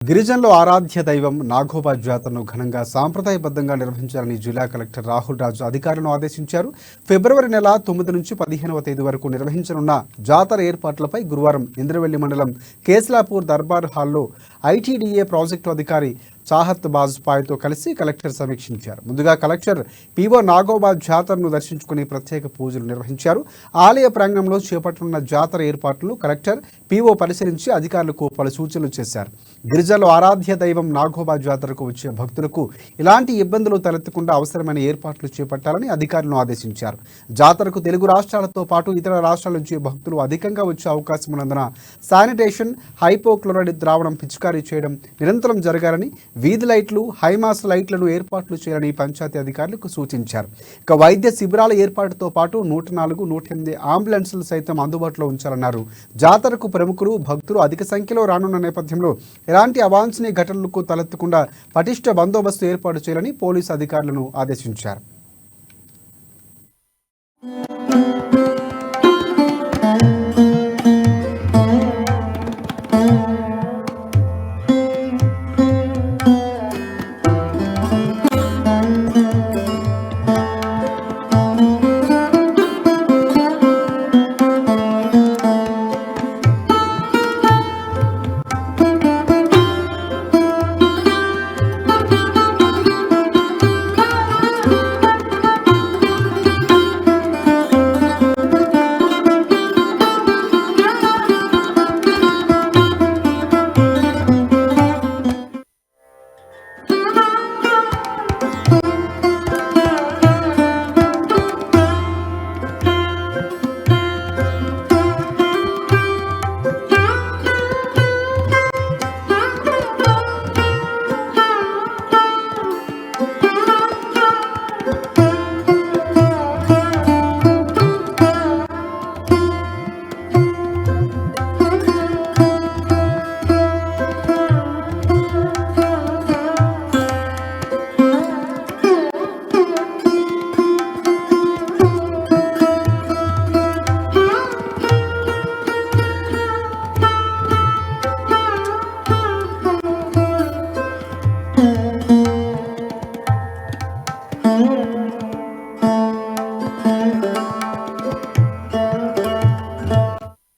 గిరిజనుల ఆరాధ్య దైవం నాగోబా జాతరను ఘనంగా సాంప్రదాయబద్ధంగా నిర్వహించాలని జిల్లా కలెక్టర్ రాహుల్ రాజు అధికారులను ఆదేశించారు. ఫిబ్రవరి నెల 9 నుంచి 15వ తేదీ వరకు నిర్వహించనున్న జాతర ఏర్పాట్లపై గురువారం ఇంద్రవెల్లి మండలం కేస్లాపూర్ దర్బార్ హాల్లో ఐటీడీఏ ప్రాజెక్టు అధికారి చాహత్ బాజ్పాయ్తో కలిసి కలెక్టర్ సమీక్షించారు. ముందుగా కలెక్టర్ పీఓ నాగోబా జాతరను దర్శించుకుని ప్రత్యేక పూజలు నిర్వహించారు. ఆలయ ప్రాంగణంలో చేపట్టనున్న జాతర ఏర్పాట్లను కలెక్టర్ పీఓ పరిశీలించి అధికారులకు పలు సూచనలు చేశారు. గిరిజనుల ఆరాధ్య దైవం నాగోబా జాతరకు వచ్చే భక్తులకు ఇలాంటి ఇబ్బందులు తలెత్తకుండా అవసరమైన ఏర్పాట్లు చేపట్టాలని అధికారులను ఆదేశించారు. జాతరకు తెలుగు రాష్ట్రాలతో పాటు ఇతర రాష్ట్రాల నుంచి భక్తులు అధికంగా వచ్చే అవకాశం ఉన్నందున శానిటేషన్, హైపోక్లోరైడ్ ద్రావణం పిచికారీ చేయడం నిరంతరం జరగాలని, వీధి లైట్లు, హైమాస్ లైట్లను ఏర్పాట్లు చేయాలని పంచాయతీ అధికారులకు సూచించారు. ఇక వైద్య శిబిరాల ఏర్పాటుతో పాటు 104, 108 అంబులెన్సులు సైతం అందుబాటులో ఉంచాలన్నారు. జాతరకు ప్రముఖులు, భక్తులు అధిక సంఖ్యలో రానున్న నేపథ్యంలో ఎలాంటి అవాంఛనీయ ఘటనలకు తలెత్తకుండా పటిష్ట బందోబస్తు ఏర్పాటు చేయాలని పోలీసు అధికారులను ఆదేశించారు.